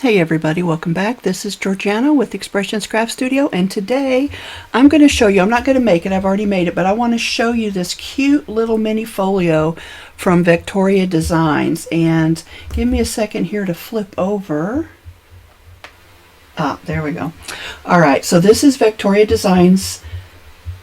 Hey everybody, welcome back. This is Georgiana with Expressions Craft Studio, and today I'm going to show you, I'm not going to make it, I've already made it, but I want to show you this cute little mini folio from Vectoria Designs. And give me a second here to flip over. There we go. Alright, so this is Vectoria Designs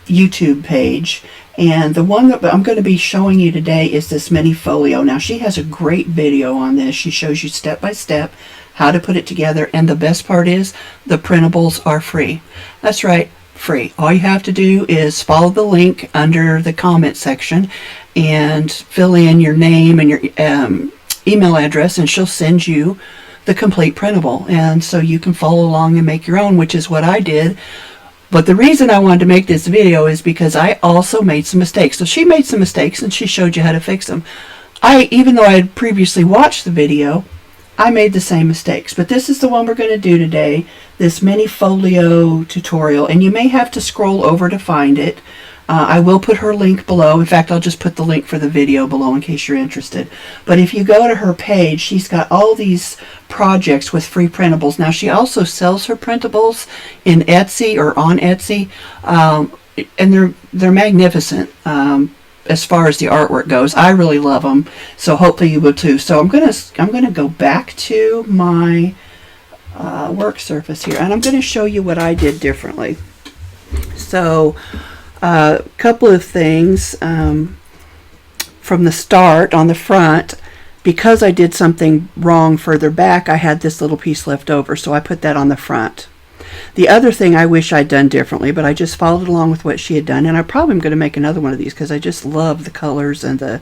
YouTube page, and the one that I'm going to be showing you today is this mini folio. Now she has a great video on this. She shows you step by step how to put it together, and the best part is the printables are free. That's right, free. All you have to do is follow the link under the comment section and fill in your name and your email address, and she'll send you the complete printable, and so you can follow along and make your own, which is what I did. But the reason I wanted to make this video is because I also made some mistakes. So she made some mistakes and she showed you how to fix them. Even though I had previously watched the video, I made the same mistakes. But this is the one we're going to do today, this mini folio tutorial, and you may have to scroll over to find it. I will put her link below. In fact, I'll just put the link for the video below in case you're interested. But if you go to her page, she's got all these projects with free printables. Now, she also sells her printables in Etsy or on Etsy, and they're magnificent as far as the artwork goes. I really love them, so hopefully you will too. So I'm gonna go back to my work surface here, and I'm going to show you what I did differently. So a couple of things from the start on the front. Because I did something wrong further back, I had this little piece left over, so I put that on the front. The other thing I wish I'd done differently, but I just followed along with what she had done, and I probably am going to make another one of these because I just love the colors and the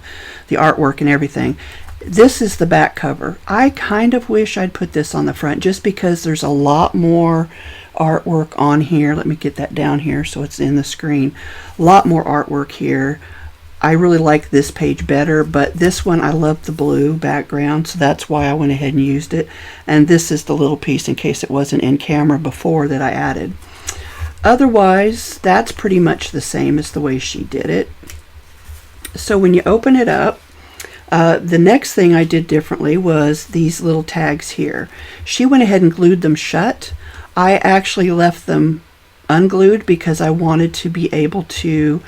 artwork and everything. This is the back cover. I kind of wish I'd put this on the front just because there's a lot more artwork on here. Let me get that down here so it's in the screen. A lot more artwork here. I really like this page better, but this one I love the blue background, so that's why I went ahead and used it. And this is the little piece in case it wasn't in camera before that I added. Otherwise, that's pretty much the same as the way she did it. So when you open it up, the next thing I did differently was these little tags here. She went ahead and glued them shut. I actually left them unglued because I wanted to be able to,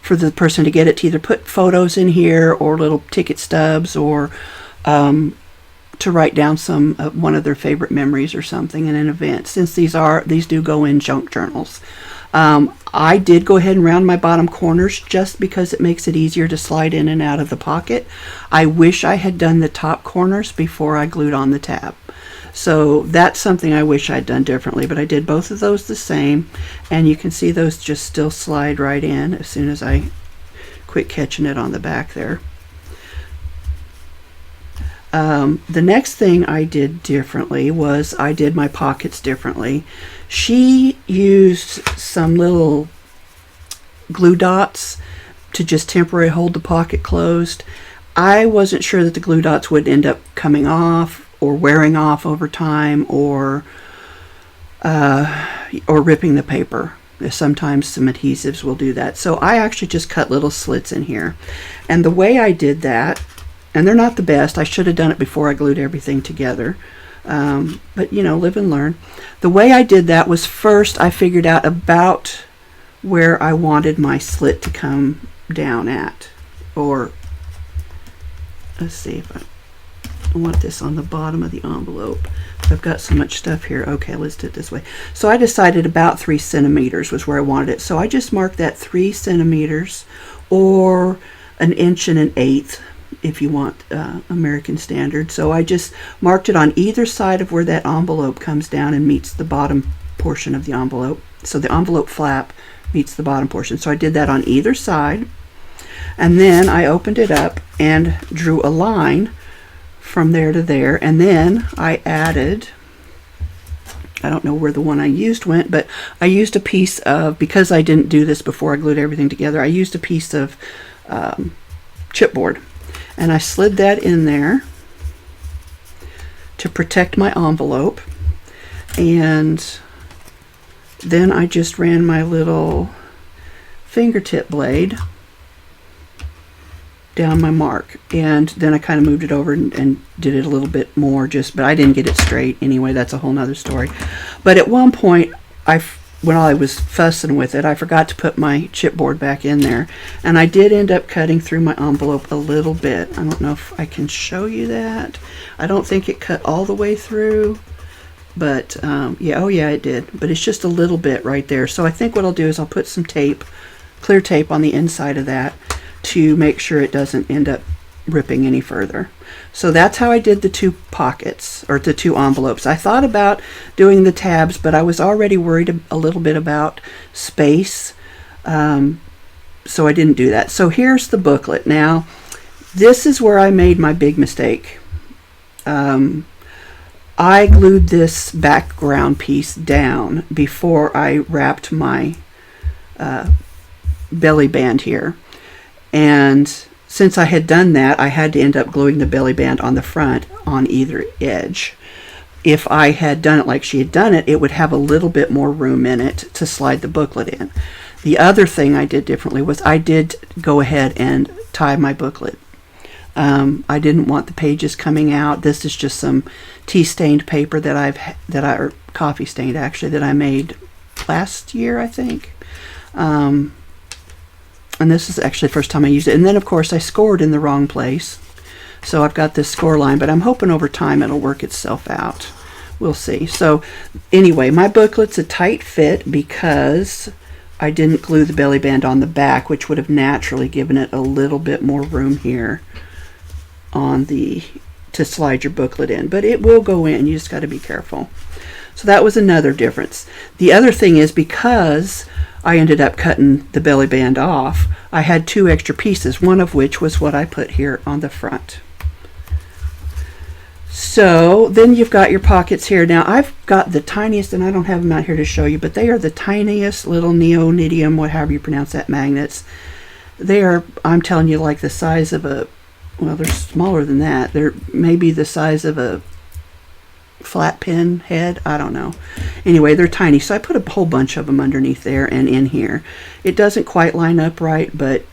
for the person to get it, to either put photos in here or little ticket stubs, or to write down one of their favorite memories or something in an event, since these do go in junk journals. I did go ahead and round my bottom corners just because it makes it easier to slide in and out of the pocket. I wish I had done the top corners before I glued on the tab. So that's something I wish I'd done differently, but I did both of those the same, and you can see those just still slide right in as soon as I quit catching it on the back there. The next thing I did differently was I did my pockets differently. She used some little glue dots to just temporarily hold the pocket closed. I wasn't sure that the glue dots would end up coming off or wearing off over time, or ripping the paper. Sometimes some adhesives will do that. So I actually just cut little slits in here. And the way I did that, and they're not the best, I should have done it before I glued everything together, but you know, live and learn. The way I did that was, first I figured out about where I wanted my slit to come down at, or let's see if I want this on the bottom of the envelope. I've got so much stuff here. Okay, let's do it this way. So I decided about 3 centimeters was where I wanted it. So I just marked that 3 centimeters, or 1 1/8 if you want American Standard. So I just marked it on either side of where that envelope comes down and meets the bottom portion of the envelope. So the envelope flap meets the bottom portion. So I did that on either side, and then I opened it up and drew a line from there to there, and then I added, I don't know where the one I used went, but I used a piece of, because I didn't do this before I glued everything together, I used a piece of chipboard, and I slid that in there to protect my envelope, and then I just ran my little fingertip blade down my mark, and then I kind of moved it over and did it a little bit more, but I didn't get it straight anyway. That's a whole nother story. But at one point, when I was fussing with it, I forgot to put my chipboard back in there, and I did end up cutting through my envelope a little bit. I don't know if I can show you that. I don't think it cut all the way through, but yeah, oh yeah, it did. But it's just a little bit right there. So I think what I'll do is I'll put some tape, clear tape on the inside of that to make sure it doesn't end up ripping any further. So that's how I did the 2 pockets, or the 2 envelopes. I thought about doing the tabs, but I was already worried a little bit about space, so I didn't do that. So here's the booklet. Now, this is where I made my big mistake. I glued this background piece down before I wrapped my belly band here. And since I had done that, I had to end up gluing the belly band on the front on either edge. If I had done it like she had done it, it would have a little bit more room in it to slide the booklet in. The other thing I did differently was I did go ahead and tie my booklet. I didn't want the pages coming out. This is just some tea-stained paper or coffee stained actually, that I made last year, I think. And this is actually the first time I used it. And then, of course, I scored in the wrong place. So I've got this score line, but I'm hoping over time it'll work itself out. We'll see. So anyway, my booklet's a tight fit because I didn't glue the belly band on the back, which would have naturally given it a little bit more room here to slide your booklet in. But it will go in. You just got to be careful. So that was another difference. The other thing is, because I ended up cutting the belly band off, I had 2 extra pieces, one of which was what I put here on the front. So then you've got your pockets here. Now I've got the tiniest, and I don't have them out here to show you, but they are the tiniest little neodymium, whatever you pronounce that, magnets. They are, I'm telling you, like the size of a, well, they're smaller than that. They're maybe the size of a flat pin head, I don't know. Anyway, they're tiny, so I put a whole bunch of them underneath there and in here. It doesn't quite line up right, but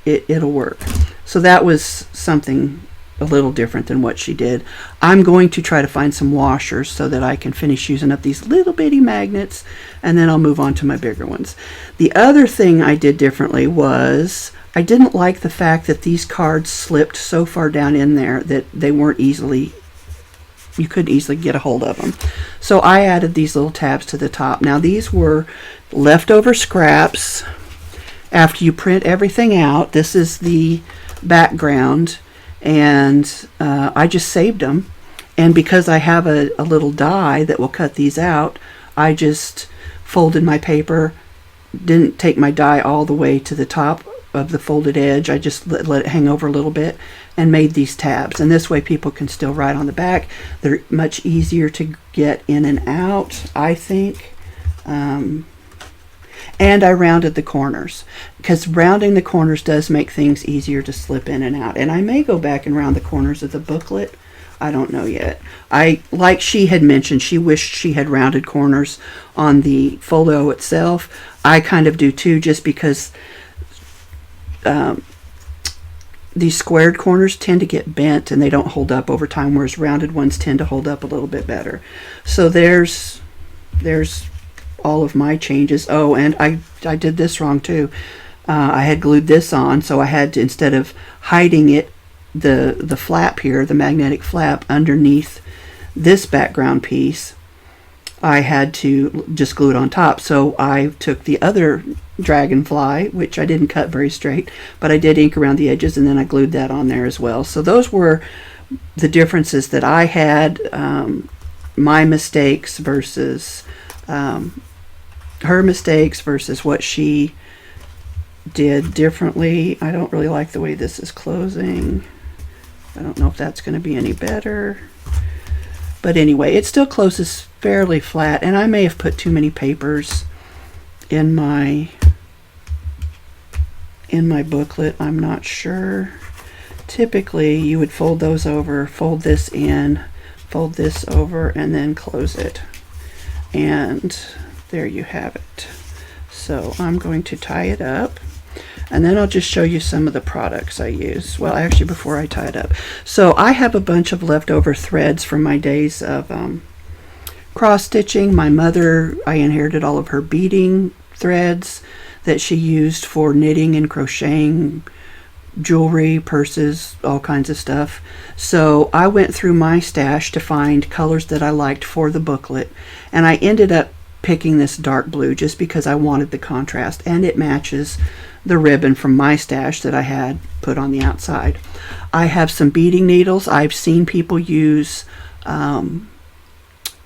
it'll work. So that was something a little different than what she did. I'm going to try to find some washers so that I can finish using up these little bitty magnets, and then I'll move on to my bigger ones. The other thing I did differently was I didn't like the fact that these cards slipped so far down in there that they weren't you couldn't easily get a hold of them. So I added these little tabs to the top. Now these were leftover scraps after you print everything out. This is the background, and I just saved them. And because I have a little die that will cut these out, I just folded my paper, didn't take my die all the way to the top of the folded edge. I just let it hang over a little bit and made these tabs, and this way people can still write on the back. They're much easier to get in and out, I think. And I rounded the corners, because rounding the corners does make things easier to slip in and out. And I may go back and round the corners of the booklet. I don't know yet. Like she had mentioned, she wished she had rounded corners on the folio itself. I kind of do too, just because these squared corners tend to get bent and they don't hold up over time, whereas rounded ones tend to hold up a little bit better. So there's all of my changes. Oh, and I did this wrong too. I had glued this on, so I had to, instead of hiding it, the flap here, the magnetic flap underneath this background piece, I had to just glue it on top. So I took the other dragonfly, which I didn't cut very straight, but I did ink around the edges, and then I glued that on there as well. So those were the differences that I had, my mistakes versus her mistakes versus what she did differently. I don't really like the way this is closing. I don't know if that's going to be any better. But anyway, it still closes fairly flat, and I may have put too many papers in my booklet. I'm not sure. Typically, you would fold those over, fold this in, fold this over, and then close it. And there you have it. So I'm going to tie it up. And then I'll just show you some of the products I use. Well, actually, before I tie it up. So I have a bunch of leftover threads from my days of cross stitching. My mother, I inherited all of her beading threads that she used for knitting and crocheting, jewelry, purses, all kinds of stuff. So I went through my stash to find colors that I liked for the booklet, and I ended up picking this dark blue just because I wanted the contrast, and it matches the ribbon from my stash that I had put on the outside. I have some beading needles. I've seen people use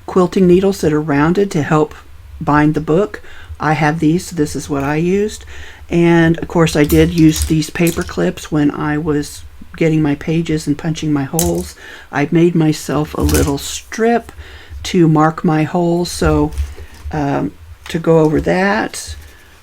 quilting needles that are rounded to help bind the book. I have these, so this is what I used. And of course I did use these paper clips when I was getting my pages and punching my holes. I made myself a little strip to mark my holes. So to go over that,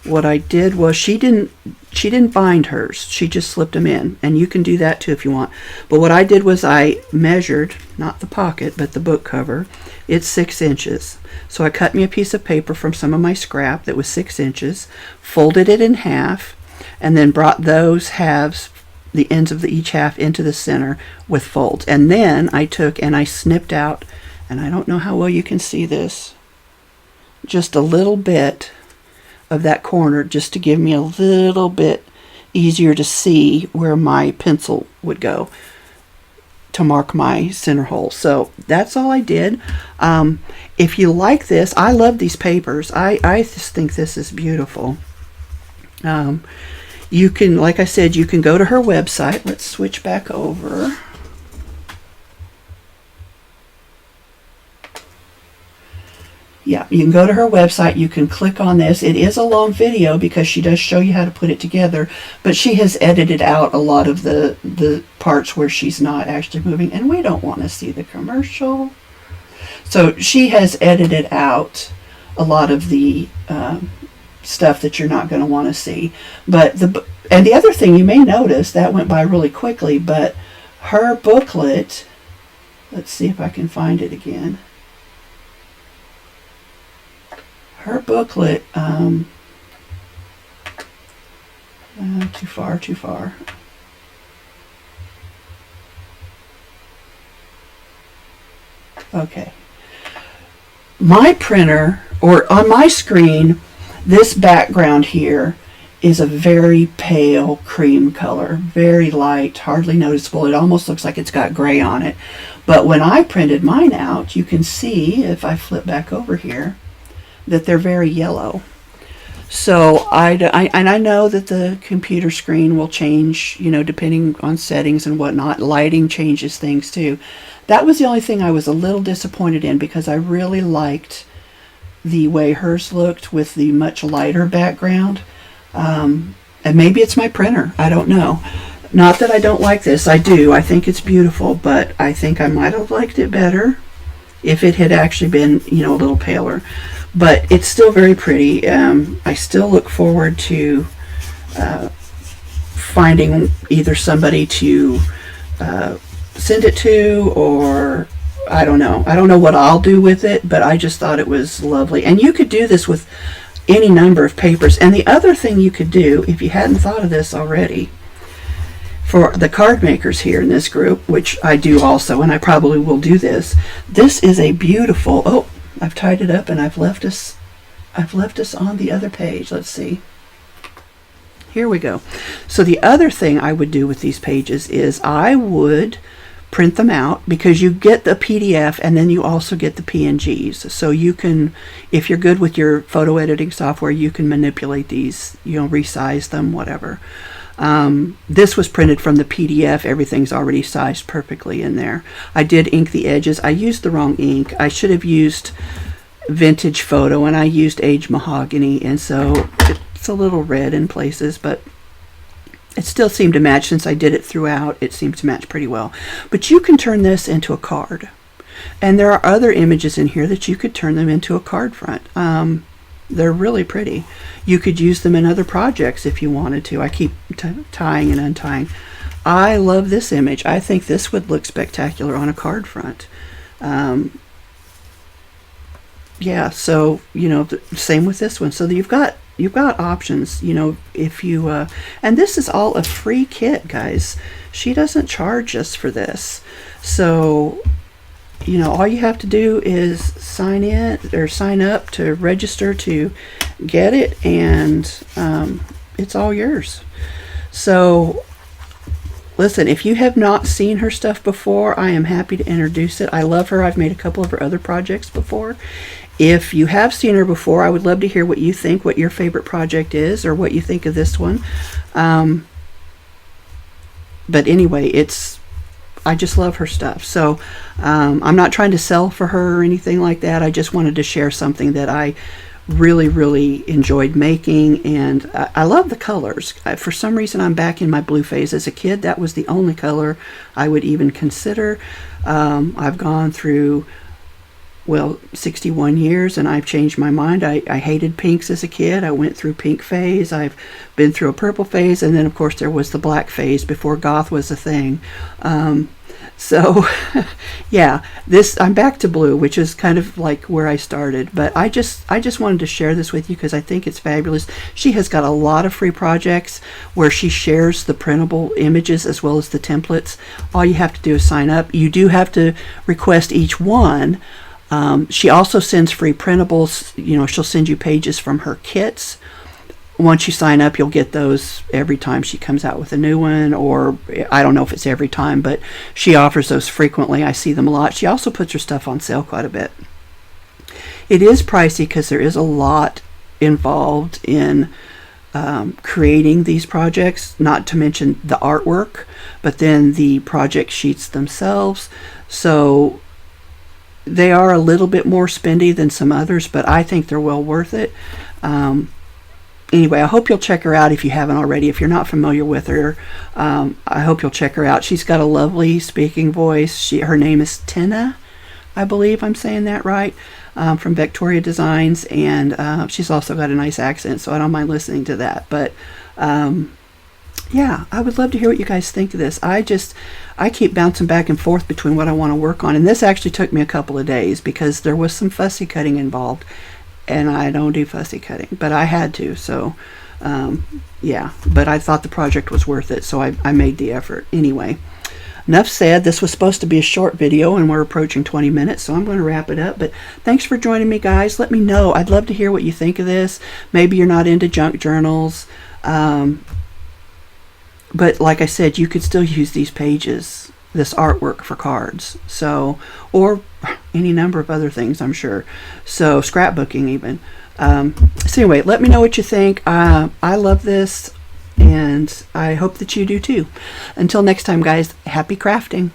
what I did was she didn't bind hers. She just slipped them in, and you can do that too if you want. But what I did was I measured, not the pocket, but the book cover. It's 6 inches. So I cut me a piece of paper from some of my scrap that was 6 inches, folded it in half, and then brought those halves, the ends of each half, into the center with folds. And then I took and I snipped out, and I don't know how well you can see this, just a little bit of that corner, just to give me a little bit easier to see where my pencil would go to mark my center hole. So that's all I did. If you like this, I love these papers. I just think this is beautiful. You can, like I said, you can go to her website. Let's switch back over. Yeah, you can go to her website. You can click on this. It is a long video because she does show you how to put it together, but she has edited out a lot of the parts where she's not actually moving, and we don't want to see the commercial. So she has edited out a lot of the stuff that you're not going to want to see. But the other thing you may notice, that went by really quickly, but her booklet, let's see if I can find it again. Her booklet, too far. Okay. My printer, or on my screen, this background here is a very pale cream color, very light, hardly noticeable. It almost looks like it's got gray on it. But when I printed mine out, you can see, if I flip back over here, that they're very yellow. So I know that the computer screen will change, depending on settings and whatnot. Lighting changes things too. That was the only thing I was a little disappointed in, because I really liked the way hers looked with the much lighter background. And maybe it's my printer, I don't know. Not that I don't like this, I do. I think it's beautiful, but I think I might have liked it better if it had actually been, a little paler. But it's still very pretty. I still look forward to finding either somebody to send it to, or I don't know. I don't know what I'll do with it, but I just thought it was lovely. And you could do this with any number of papers. And the other thing you could do, if you hadn't thought of this already, for the card makers here in this group, which I do also, and I probably will do this, this is a beautiful, oh, I've tied it up and I've left us on the other page. Let's see. Here we go. So the other thing I would do with these pages is I would print them out, because you get the PDF and then you also get the PNGs. So you can, if you're good with your photo editing software, you can manipulate these, resize them, whatever. This was printed from the PDF. Everything's already sized perfectly in there. I did ink the edges. I used the wrong ink. I should have used Vintage Photo, and I used Aged Mahogany, and so it's a little red in places, but it still seemed to match. Since I did it throughout, it seems to match pretty well. But you can turn this into a card, and there are other images in here that you could turn them into a card front. They're really pretty. You could use them in other projects if you wanted to. I keep tying and untying. I love this image. I think this would look spectacular on a card front. Yeah, so, same with this one. So you've got you've got options, you know, if you and this is all a free kit, guys. She doesn't charge us for this. So, you know, all you have to do is sign in or sign up to register to get it, and it's all yours. So listen, if you have not seen her stuff before, I am happy to introduce it. I love her. I've made a couple of her other projects before. If you have seen her before, I would love to hear what you think, what your favorite project is, or what you think of this one. But anyway, I just love her stuff. So I'm not trying to sell for her or anything like that. I just wanted to share something that I really enjoyed making, and I love the colors. For some reason, I'm back in my blue phase. As a kid, that was the only color I would even consider. I've gone through, well, 61 years, and I've changed my mind. I hated pinks as a kid. I went through pink phase. I've been through a purple phase, and then of course there was the black phase before goth was a thing. So yeah, I'm back to blue, which is kind of like where I started. But I just wanted to share this with you because I think it's fabulous. She has got a lot of free projects where she shares the printable images as well as the templates. All you have to do is sign up. You do have to request each one. She also sends free printables. You know, she'll send you pages from her kits. Once you sign up, you'll get those every time she comes out with a new one, or I don't know if it's every time, but she offers those frequently. I see them a lot. She also puts her stuff on sale quite a bit. It is pricey because there is a lot involved in creating these projects, not to mention the artwork, but then the project sheets themselves. So they are a little bit more spendy than some others, but I think they're well worth it. Anyway, I hope you'll check her out if you haven't already. If you're not familiar with her, I hope you'll check her out. She's got a lovely speaking voice. Her name is Tina, I believe I'm saying that right, from Vectoria Designs, and she's also got a nice accent, so I don't mind listening to that. But yeah, I would love to hear what you guys think of this. I keep bouncing back and forth between what I want to work on, and this actually took me a couple of days because there was some fussy cutting involved. And I don't do fussy cutting, but I had to, so yeah, but I thought the project was worth it, so I made the effort. Anyway, enough said. This was supposed to be a short video, and we're approaching 20 minutes, so I'm going to wrap it up. But thanks for joining me, guys. Let me know. I'd love to hear what you think of this. Maybe you're not into junk journals, but like I said, you could still use these pages, this artwork for cards, so, or any number of other things, I'm sure. So scrapbooking even. So anyway, let me know what you think. I love this, and I hope that you do too. Until next time, guys, happy crafting.